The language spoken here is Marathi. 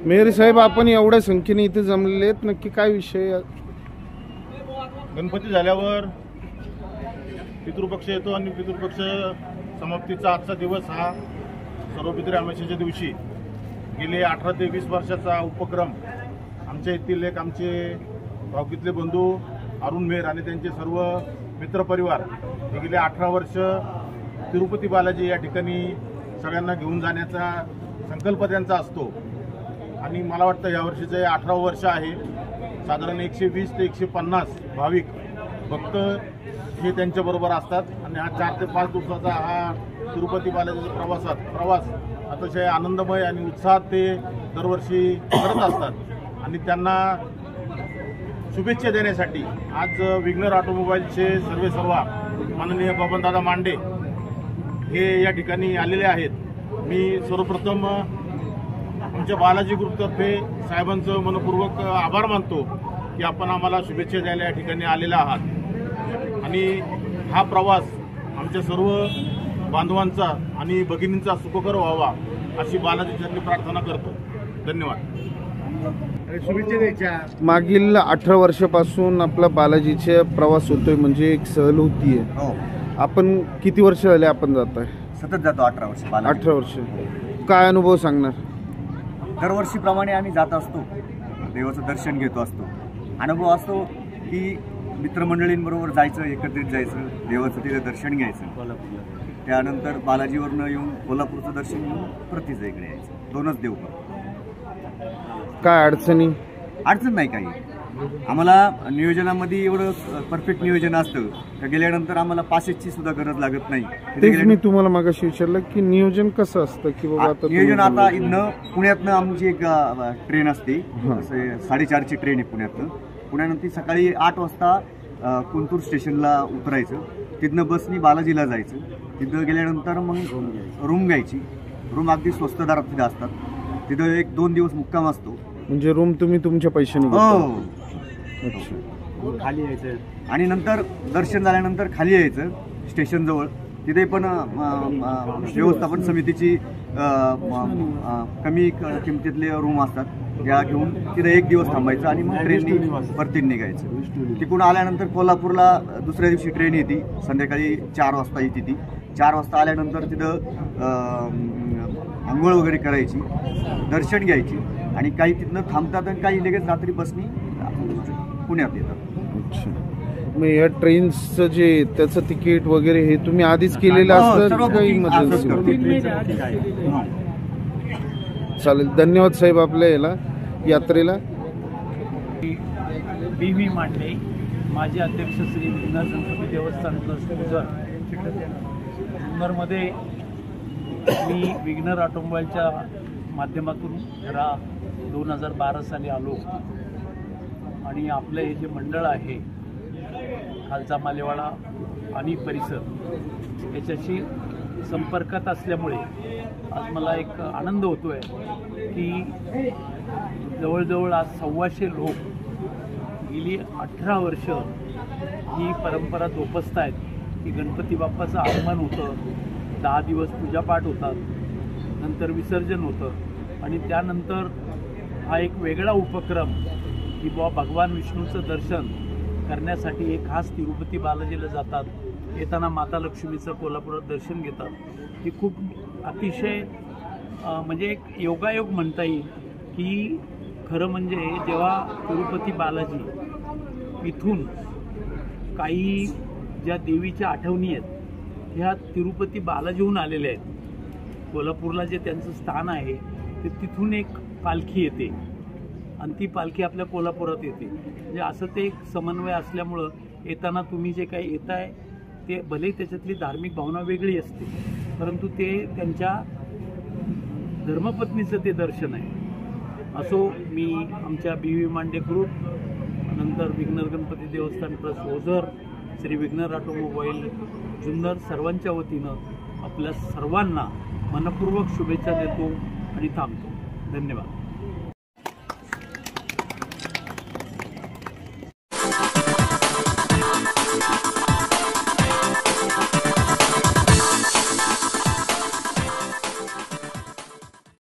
मेहर साहेब, आपण एवढ्या संख्येने इथे जमलेले आहेत, नक्की काय विषय? गणपती झाल्यावर पितृपक्ष येतो आणि पितृपक्ष समाप्तीचा आजचा दिवस हा सर्व पितृ अमावस्येच्या दिवशी गेले 18 ते 20 वर्षाचा उपक्रम आमच्या येथील एक आमचे भावकीतले बंधू अरुण मेहर आणि त्यांचे सर्व मित्रपरिवार हे गेले 18 वर्ष तिरुपती बालाजी या ठिकाणी सगळ्यांना घेऊन जाण्याचा संकल्प त्यांचा असतो. आणि मला वाटतं यावर्षीचं 18वं वर्ष आहे. साधारण 120 ते 150 भाविक भक्त हे त्यांच्याबरोबर असतात आणि हा 4 ते 5 दिवसाचा हा तिरुपती बालाजीचा प्रवास अतिशय आनंदमय आणि उत्साहात ते दरवर्षी करत असतात. आणि त्यांना शुभेच्छा देण्यासाठी आज विघ्नर ऑटोमोबाईलचे सर्वेसर्वा माननीय बबनदादा मांडे हे या ठिकाणी आलेले आहेत. मी सर्वप्रथम आमच्या बालाजी ग्रुपतर्फे साहेबांचं मनपूर्वक आभार मानतो की आपण आम्हाला शुभेच्छा द्यायला या ठिकाणी आलेला आहात. आणि हा प्रवास आमच्या सर्व बांधवांचा आणि भगिनींचा सुखकर व्हावा अशी बालाजीचरणी प्रार्थना करतो. धन्यवाद. शुभेच्छा द्यायच्या. मागील 18 वर्षापासून आपला बालाजीचा प्रवास होतोय, म्हणजे एक सहल होतीये. आपण किती वर्ष झाले आपण जात आहे? सतत जातो 18 वर्ष. 18 वर्ष. काय अनुभव सांगणार? दरवर्षीप्रमाणे आम्ही जात असतो, देवाचं दर्शन घेतो असतो. अनुभव असतो की मित्रमंडळींबरोबर जायचं, एकत्रित जायचं, देवाचं तिथे दर्शन घ्यायचं. त्यानंतर बालाजीवरनं येऊन कोल्हापूरचं दर्शन घेऊन प्रतीचं इकडे यायचं. 2च देव. काय अडचणी? अडचण नाही काही. आम्हाला नियोजनामध्ये एवढं परफेक्ट नियोजन असतं तर गेल्यानंतर आम्हाला पासेसची सुद्धा गरज लागत नाही. तेच मी तुम्हाला मागाशी विचारलं की नियोजन कसं असतं की बाबा नियोजन आता इथनं पुण्यातनं आमची एक ट्रेन असते, 4:30ची ट्रेन आहे पुण्यातनं. पुण्यानंतर सकाळी 8 वाजता कुंतूर स्टेशनला उतरायचं. तिथनं बसनी बालाजीला जायचं. तिथं गेल्यानंतर मग रूम घ्यायची. रूम अगदी स्वस्त दरात तिथं असतात. तिथं 1-2 दिवस मुक्काम असतो. म्हणजे रूम तुम्ही तुमच्या पैशाने हो. अच्छा. खाली यायचं आणि नंतर दर्शन झाल्यानंतर खाली यायचं स्टेशनजवळ. तिथे पण व्यवस्थापन समितीची कमी किमतीतले रूम असतात, त्या घेऊन तिथे 1 दिवस थांबायचं आणि मग ट्रेननी परतीन निघायचं. तिकडून आल्यानंतर कोल्हापूरला दुसऱ्या दिवशी ट्रेन येते. संध्याकाळी 4 वाजता येते ती. 4 वाजता आल्यानंतर तिथं आंघोळ वगैरे करायची, दर्शन घ्यायची आणि काही तिथनं थांबतात आणि काही लगेच रात्री बसनी पुण्यात येतात. अच्छा. मग या ट्रेनचं जे त्याचं तिकीट वगैरे हे तुम्ही आधीच केलेलं असतं काही इमर्जन्सी? चालेल. धन्यवाद साहेब आपल्या याला यात्रेला. बी मांडे, माजी अध्यक्ष श्री विघ्नर गणपती देवस्थान ट्रस्ट जुन्नरमध्ये मी विघ्नर ऑटोमोबाईलच्या माध्यमातून 2012 साली आलो आणि आपलं हे जे मंडळ आहे खालचा मालेवाडा आणि परिसर याच्याशी संपर्कात असल्यामुळे आज मला एक आनंद होतो आहे की जवळजवळ आज 125 लोक गेली 18 वर्ष ही परंपरा जोपासत आहेत की गणपती बाप्पाचं आगमन होतं, 10 दिवस पूजापाठ होतात, नंतर विसर्जन होतं आणि त्यानंतर हा एक वेगळा उपक्रम की बाबा भगवान विष्णूचं दर्शन करण्यासाठी हे खास तिरुपती बालाजीला जातात. येताना माता लक्ष्मीचं कोल्हापुरात दर्शन घेतात. ही खूप अतिशय म्हणजे एक योगायोग म्हणता येईल की खरं म्हणजे जेव्हा तिरुपती बालाजी इथून काही ज्या देवीच्या आठवणी आहेत ह्या तिरुपती बालाजीहून आलेल्या आहेत. कोल्हापूरला जे त्यांचं स्थान आहे ते तिथून एक पालखी येते आणि ती पालखी आपल्या कोल्हापुरात येते. म्हणजे असं ते एक समन्वय असल्यामुळं येताना तुम्ही जे काही येत आहे ते भले त्याच्यातली धार्मिक भावना वेगळी असते परंतु ते त्यांच्या धर्मपत्नीचं ते दर्शन आहे. असो मी आमच्या बी मांडे ग्रुप, नंतर विघ्नर गणपती देवस्थान ट्रस्ट ओझर, श्री विघ्नर ऑटोमोबाईल जुन्नर सर्वांच्या वतीनं आपल्या सर्वांना मनपूर्वक शुभेच्छा देतो आणि थांबतो. धन्यवाद.